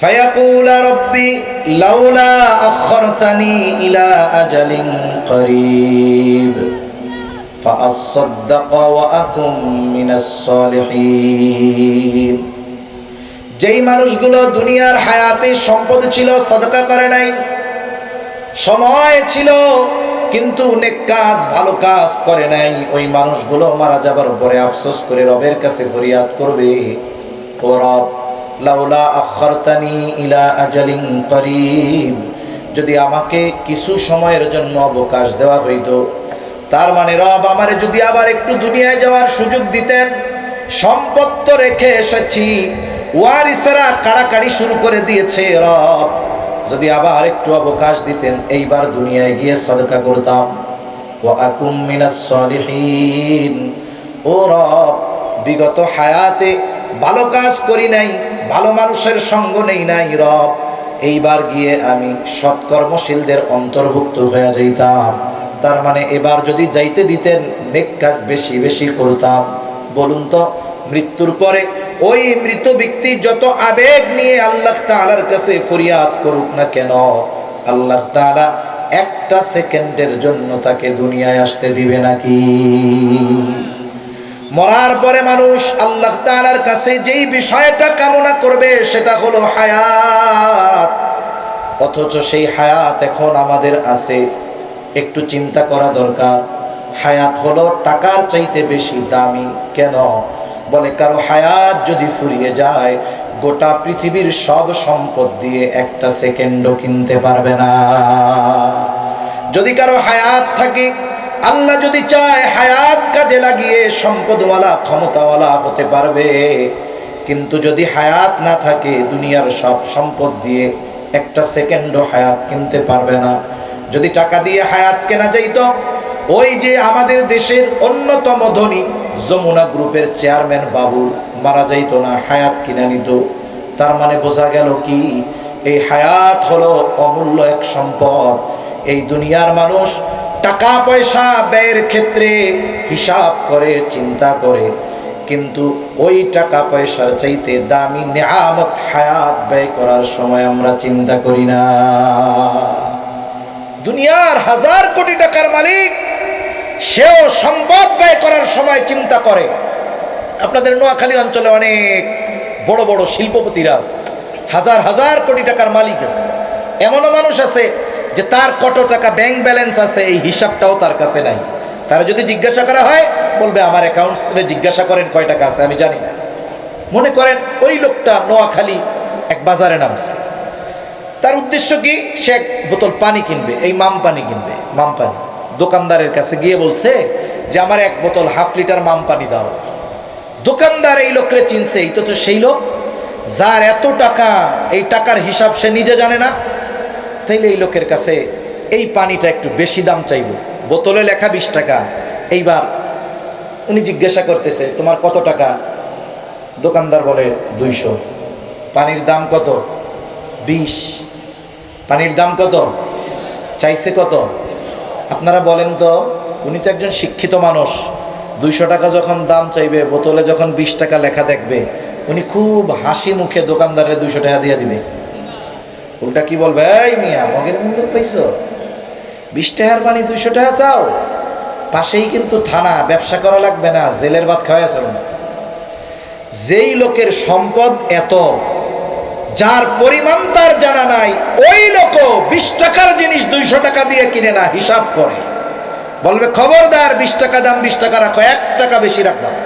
فيقول ربي لولا أخرتني إلى أجل قريب فأصدق وأكن من الصالحين। যেই মানুষগুলো দুনিয়ার হায়াতে সম্পদ ছিল, সাদকা করে নাই, সময় ছিল কিন্তু নেক কাজ ভালো কাজ করে নাই, ওই মানুষগুলো মারা যাবার পরে আফসোস করে রবের কাছে ফরিয়াদ করবে, ও রব লাউলা আখারতানি ইলা আজালিন করিব, যদি আমাকে কিছু সময়ের জন্য অবকাশ দেওয়া হইতো, তার মানে রব আমারে যদি আবার একটু দুনিয়ায় যাওয়ার সুযোগ দিতেন, সম্পদ তো রেখে এসেছি, ওয়ারিসরা কাড়াকাড়ি শুরু করে দিয়েছে, রব যদি আবার একটু অবকাশ দিতেন, এইবার দুনিয়ায় গিয়ে সাদকা করতাম, ওয়া আকুম মিনাস সলিহিন। ও রব বিগত হায়াতে ভালো কাজ করি নাই, ভালো মানুষের সঙ্গ নেই নাই, রব এইবার গিয়ে আমি সৎকর্মশীলদের অন্তর্ভুক্ত হয়ে যাইতাম। তার মানে এবার যদি যাইতে দিতেন নেক কাজ বেশি বেশি করতাম। বলুন তো মৃত্যুর পরে ওই মৃত ব্যক্তি যত আবেগ নিয়ে আল্লাহ তাআলার কাছে ফরিয়াদ করুক না কেন, আল্লাহ তাআলা একটা সেকেন্ডের জন্য তাকে দুনিয়ায় আসতে দিবে নাকি? মরার পরে মানুষ আল্লাহ তাআলার কাছে যেই বিষয়টা কামনা করবে সেটা হলো হায়াত, অথচ সেই হায়াত এখন আমাদের আছে। একটু চিন্তা করা দরকার। হায়াত হলো টাকার চাইতে বেশি দামি। কেন? বলে কারো হায়াত যদি ফুরিয়ে যায়, গোটা পৃথিবীর সব সম্পদ দিয়ে একটা সেকেন্ডও কিনতে পারবে না। যদি কারো হায়াত থাকে, আল্লাহ যদি চায় হায়াত কাজে লাগিয়ে সম্পদওয়ালা ক্ষমতাওয়ালা হতে পারবে, কিন্তু যদি হায়াত না থাকে, দুনিয়ার সব সম্পদ দিয়ে একটা সেকেন্ডও হায়াত কিনতে পারবে না। যদি টাকা দিয়ে হায়াত কেনা যাইত, ওই যে আমাদের দেশের অন্যতম ধনী যমুনা গ্রুপের চেয়ারম্যান বাবু মারা যাইতো না, হায়াত কিনে নিত। তার মানে বোঝা গেল কি, এই হায়াত হলো অমূল্য এক সম্পদ। এই দুনিয়ার মানুষ টাকা পয়সা ব্যয়ের ক্ষেত্রে হিসাব করে, চিন্তা করে, কিন্তু ওই টাকা পয়সার চাইতে দামি নেয়ামত হায়াত ব্যয় করার সময় আমরা চিন্তা করি না। দুনিয়ার হাজার কোটি টাকার মালিক, সেও সম্পদ ব্যয় করার সময় চিন্তা করে। আপনাদের নোয়াখালী অঞ্চলে অনেক বড় বড় শিল্পপতিরা আছে, হাজার হাজার কোটি টাকার মালিক আছে। এমনও মানুষ আছে যে তার কত টাকা ব্যাংক ব্যালেন্স আছে এই হিসাবটাও তার কাছে নাই। তারা যদি জিজ্ঞাসা করা হয়, বলবে আমার অ্যাকাউন্টে জিজ্ঞাসা করেন কয় টাকা আছে, আমি জানি না। মনে করেন ওই লোকটা নোয়াখালী এক বাজারে নামছে, তার উদ্দেশ্য কি, সে এক বোতল পানি কিনবে, এই মাম পানি কিনবে, মাম পানি। দোকানদারের কাছে গিয়ে বলছে যে আমার এক বোতল হাফ লিটার মাম পানি দাও। দোকানদার এই লোকরে চিনছে, এই তো সেই লোক যার এত টাকা, এই টাকার হিসাব সে নিজে জানে না। তাইলে এই লোকের কাছে এই পানিটা একটু বেশি দাম চাইব, বোতলে লেখা 20 টাকা। এইবার উনি জিজ্ঞাসা করতেছে তোমার কত টাকা? দোকানদার বলে 200। পানির দাম কত? 20। পানির দাম কত? চাইছে কত? আপনারা বলেন তো, উনি তো একজন শিক্ষিত মানুষ, 200 টাকা যখন দাম চাইবে, বোতলে যখন 20 টাকা লেখা দেখবে, উনি খুব হাসি মুখে দোকানদারের 200 টাকা দিয়ে দিবে। উল্টা কি বলবে, এই মিয়া মগের মূল্য পাইছো, 20 টাকার পানি 200 টাকা চাও? পাশেই কিন্তু থানা, ব্যবসা করা লাগবে না, জেলের ভাত খাওয়াইছ না। যেই লোকের সম্পদ এত, যার পরিমাণ তার জানা নাই, ওই লোক 20 টাকার জিনিস 200 টাকা দিয়ে কিনে না, হিসাব করে। বলবে খবরদার, 20 টাকা দাম, 20 টাকা রাখো, 1 টাকা বেশি রাখবা না।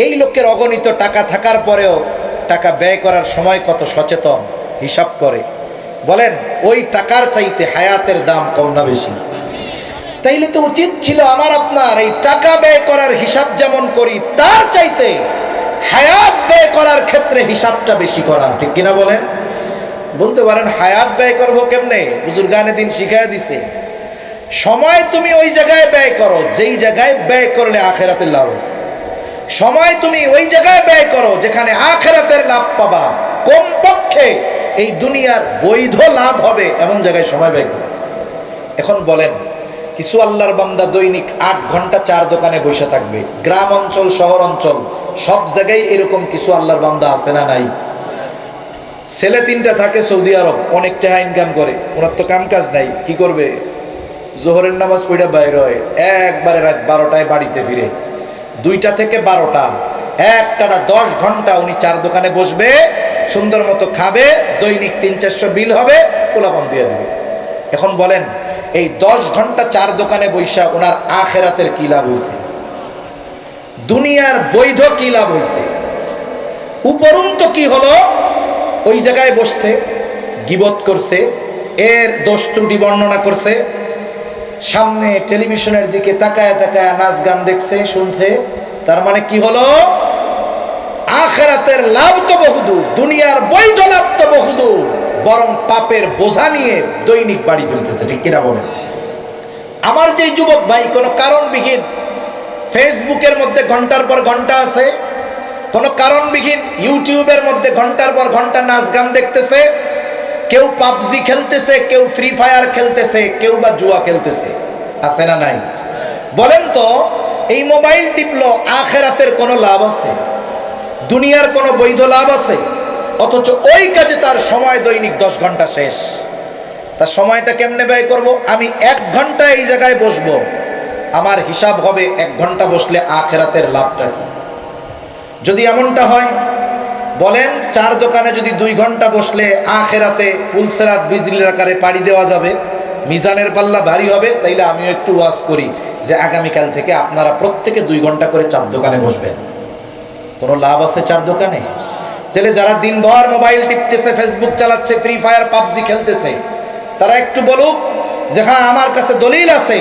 এই লোকের অগণিত টাকা থাকার পরেও টাকা ব্যয় করার সময় কত সচেতন, হিসাব করে। বলেন ওই টাকার চাইতে হায়াতের দাম কম না বেশি? তাইলে তো উচিত ছিল আমার আপনার এই টাকা ব্যয় করার হিসাব যেমন করি, তার চাইতে হায়াত ব্যয় করার ক্ষেত্রে হিসাবটা বেশি করার, ঠিক কিনা বলেন? বলতে পারেন হায়াত ব্যয় করবো কেমনে? বুজুর্গানে দিন শিখাইয়া দিছে, সময় তুমি ওই জায়গায় ব্যয় করো যেই জায়গায় ব্যয় করলে আখেরাতের লাভ আছে। সময় তুমি ওই জায়গায় ব্যয় করো যেখানে আখেরাতের লাভ পাবা। কমপক্ষে এই দুনিয়ার বৈধ লাভ হবে এমন জায়গায় সময় ব্যয় করো। এখন বলেন, কিছু আল্লাহর বান্দা দৈনিক 8 ঘন্টা 4 দোকানে বসে থাকবে, গ্রাম অঞ্চল শহর অঞ্চল সব জায়গায় এরকম কিছু আল্লাহর বান্দা আছে না নাই? ছেলে 3টা থাকে সৌদি আরব, অনেক টাকা ইনকাম করে, ওনার তো কাম কাজ নাই, কি করবে? জোহরের নামাজ পড়া বাইর হয়, একবারে রাত 12টায় বাড়িতে ফিরে। 2টা থেকে 12টা একটানা 10 ঘন্টা উনি চার দোকানে বসবে, সুন্দর মতো খাবে, দৈনিক 300-400 বিল হবে, পোলাপান দিয়ে দেবে। এখন বলেন এই 10 ঘন্টা চার দোকানে বৈশা ওনার আখেরাতের কি লাভ হয়েছে? দুনিয়ার বৈধ কি লাভ হয়েছে? উপরন্ত কি হলো? ওই জায়গায় বসছে, গীবত করছে, এর দোষ ত্রুটি বর্ণনা করছে, সামনে টেলিভিশনের দিকে তাকায় তাকায় নাচ গান দেখছে, শুনছে। তার মানে কি হলো? আখেরাতের লাভ তো বহুদূর, দুনিয়ার বৈধ লাভ তো বহুদূর, বরং পাপের বোঝা নিয়ে দৈনিক বাড়ি ফিরতেছে। ঠিক কিনা বলেন? আমার যে যুবক ভাই কোনো কারণবিহীন ফেসবুকের মধ্যে ঘন্টার পর ঘন্টা আছে, কোনো কারণবিহীন ইউটিউবের মধ্যে ঘন্টার পর ঘন্টা নাচ গান দেখতেছে, কেউ পাবজি খেলতেছে, কেউ ফ্রি ফায়ার খেলতেছে, কেউ বা জুয়া খেলতেছে, আছে না নাই? বলেন তো, এই মোবাইল টিপলো, আখেরাতের কোনো লাভ আছে? দুনিয়ার কোনো বৈধ লাভ আছে? অথচ ওই কাজে তার সময় দৈনিক 10 ঘন্টা শেষ। তার সময়টা কেমনে ব্যয় করব? আমি 1 ঘন্টা এই জায়গায় বসবো, আমার হিসাব হবে 1 ঘন্টা বসলে আখেরাতের লাভটা কি? যদি এমনটা হয়, বলেন চার দোকানে যদি 2 ঘন্টা বসলে আখেরাতে পুলসেরাত বিজলির আকারে পাড়ি দেওয়া যাবে, মিজানের পাল্লা ভারী হবে। তাইলে আমিও একটু ওয়াজ করি যে আগামীকাল থেকে আপনারা প্রত্যেকে 2 ঘন্টা করে চার দোকানে বসবেন। কোনো লাভ আছে চার দোকানে? তাহলে যারা দিনভর মোবাইল টিপতেছে, ফেসবুক চালাচ্ছে, ফ্রি ফায়ার পাবজি খেলতেছে, তারা একটু বলুক যে হ্যাঁ আমার কাছে দলিল আছে,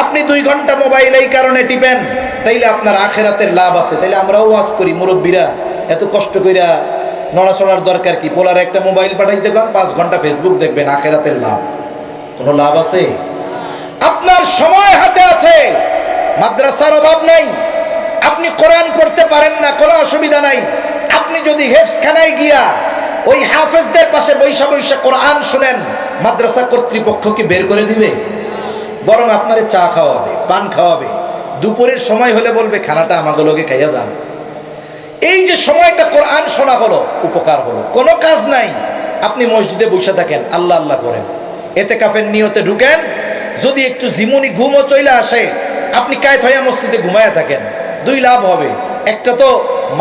আপনি 2 ঘন্টা মোবাইল এই কারণে টিপেন, তাইলে আপনার আখেরাতের লাভ আছে। তাইলে আমরাও ওয়াজ করি, মুরব্বীরা এত কষ্ট কইরা নড়াচড়ার দরকার কি? পোলার একটা মোবাইল পাঠাইতে গান 5 ঘন্টা ফেসবুক দেখবেন, আখেরাতের লাভ। কোনো লাভ আছে? আপনার সময় হাতে আছে, মাদ্রাসার অভাব নাই, আপনি কোরআন পড়তে পারেন না, কোনো অসুবিধা নাই। আপনি যদি হেফজখানায় গিয়া ওই হাফেজদের পাশে বৈশা বৈশা কোরআন শুনেন, মাদ্রাসা কর্তৃপক্ষ কি বের করে দিবে? বরং আপনারে চা খাওয়াবে, পান খাওয়াবে, দুপুরের সময় হলে বলবে খানাটা আমাগুলোকে খাইয়া যান। এই যে সময়টা কোরআন শোনা হলো, উপকার হলো, কোনো কাজ নাই। আপনি মসজিদে বসে থাকেন, আল্লাহ আল্লাহ করেন, এতেকাফের নিয়তে ঢুকেন, যদি একটু জিমুনি ঘুমও চলে আসে, আপনি কায়েত হইয়া মসজিদে ঘুমায়া থাকেন, 2 লাভ হবে। একটা তো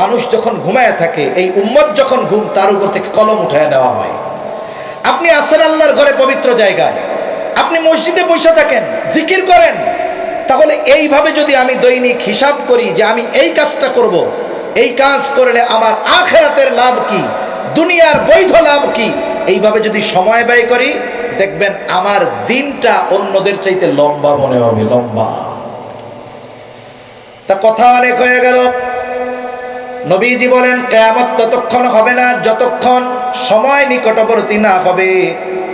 মানুষ যখন ঘুমায়া থাকে, এই উম্মত যখন ঘুম, তার উপর থেকে কলম উঠায় নেওয়া হয়। আপনি আছেন আল্লাহর ঘরে, পবিত্র জায়গায়, আপনি মসজিদে বসে থাকেন, জিকির করেন। তাহলে এইভাবে যদি আমি দৈনিক হিসাব করি যে আমি এই কাজটা করব, এই কাজ করলে আমার আখেরাতের লাভ কি, দুনিয়ার বৈধ লাভ কি, এইভাবে যদি সময় ব্যয় করি, দেখবেন আমার দিনটা অন্যদের চাইতে লম্বা মনে হবে, লম্বা। তা কথা অনেক হয়ে গেল। নবীজি বলেন কিয়ামত ততক্ষণ হবে না যতক্ষণ সময় নিকটবর্তী না হবে।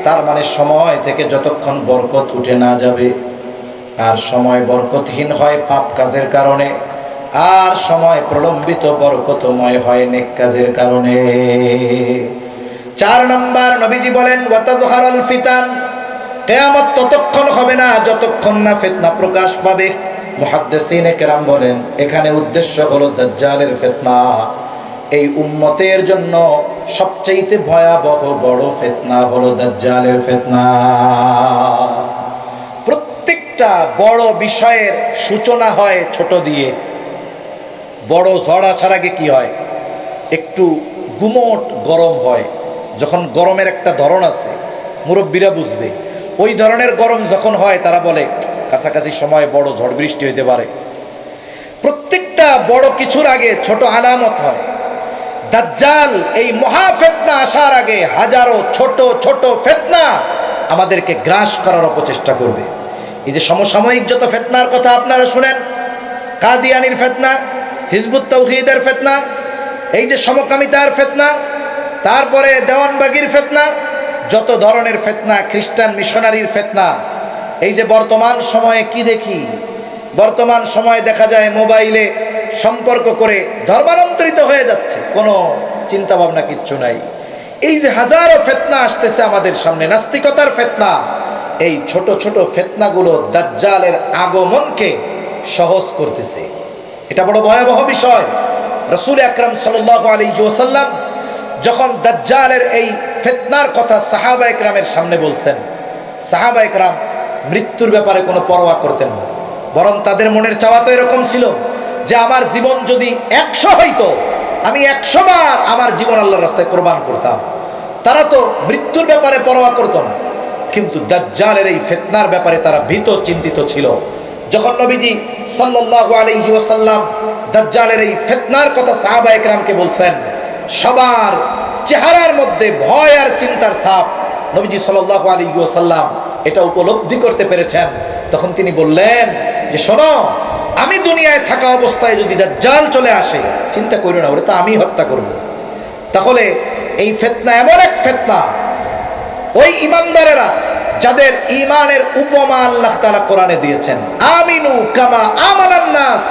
তার মানে সময় থেকে যতক্ষণ বরকত উঠে না যাবে। আর সময় বরকতহীন হয় পাপ কাজের কারণে, আর সময় প্রলম্বিত বরকতময় হয় নেক কাজের কারণে। 4 নম্বর নবীজি বলেন ওয়াতাযহারুল ফিতান, কিয়ামত ততক্ষণ হবে না যতক্ষণ না ফিতনা প্রকাশ পাবে। মুহাদ্দিসিনে কেরাম বলেন এখানে উদ্দেশ্য হলো দাজ্জালের ফিতনা। এই উম্মতের জন্য সবচেয়ে ভয়াবহ বড় ফিতনা হলো দাজ্জালের ফিতনা। প্রত্যেকটা বড় বিষয়ের সূচনা হয় ছোট দিয়ে। বড় ঝড় আসার আগে কি হয়? একটু গুমোট গরম হয়। যখন গরমের একটা ধরন আছে, মুরব্বীরা বুঝবে, ওই ধরনের গরম যখন হয়, তারা বলে কাছাকাছি সময়ে বড় ঝড় বৃষ্টি হইতে পারে। প্রত্যেকটা বড় কিছুর আগে ছোট আলামত হয়। দাজ্জাল এই মহা ফিতনা আসার আগে হাজারো ছোট ছোট ফিতনা আমাদেরকে গ্রাস করার অপচেষ্টা করবে। এই যে সমসাময়িক যত ফিতনার কথা আপনারা শুনেন, কাদিয়ানির ফিতনা, হিজবুত তাওহীদের ফিতনা, এই যে সমকামিতার ফিতনা, তারপরে দেওয়ানবাগির ফিতনা, যত ধরনের ফিতনা, খ্রিস্টান মিশনারির ফিতনা। এই যে বর্তমান সময়ে কি দেখি, বর্তমান সময়ে দেখা যায় মোবাইলে সম্পর্ক করে ধর্মান্তরিত হয়ে যাচ্ছে, কোনো চিন্তা ভাবনা কিচ্ছু নাই। এই যে হাজারো ফিতনা আসতেছে আমাদের সামনে, নাস্তিকতার ফিতনা, এই ছোট ছোট ফিতনাগুলো দাজ্জালের আগমনকে সহজ করতেছে। এটা বড় ভয়াবহ বিষয়। রাসূল আকরাম সাল্লাল্লাহু আলাইহি ওয়াসাল্লাম যখন দাজ্জালের এই ফিতনার কথা সাহাবা ইকরামের সামনে বলছেন, সাহাবা ইকরাম মৃত্যুর ব্যাপারে কোনো পরোয়া করতেন না, বরং তাদের মনের চাওয়া তো এরকম ছিল যে আমার জীবন যদি 100 হইতো, আমি 100 বার আমার জীবন আল্লাহর রাস্তায় কোরবান করতাম। তারা তো মৃত্যুর ব্যাপারে পরোয়া করতো না, কিন্তু দাজ্জালের এই ফিতনার ব্যাপারে তারা ভীত চিন্তিত ছিল। যখন নবীজি সাল্লাল্লাহু আলাইহি ওয়াসাল্লাম দাজ্জালের এই ফিতনার কথা সাহাবা ইকরামকে বলছেন, সবার চেহারার মধ্যে ভয় আর চিন্তার ছাপ নবীজি সাল্লাল্লাহু আলাইহি ওয়াসাল্লাম এটা উপলব্ধি করতে পেরেছেন। তখন তিনি বললেন যে শোনো, আমি দুনিয়ায় থাকা অবস্থায় যদি দাজ্জাল চলে আসে, চিন্তা করো না, ওরে তো আমি হত্যা করব। তাহলে এই ফিতনা এমন এক ফিতনা, ওই ইমানদারেরা যাদের ঈমানের উপমা আল্লাহ তাআলা কোরআনে দিয়েছেন, আমিনু কামা আমানান নাস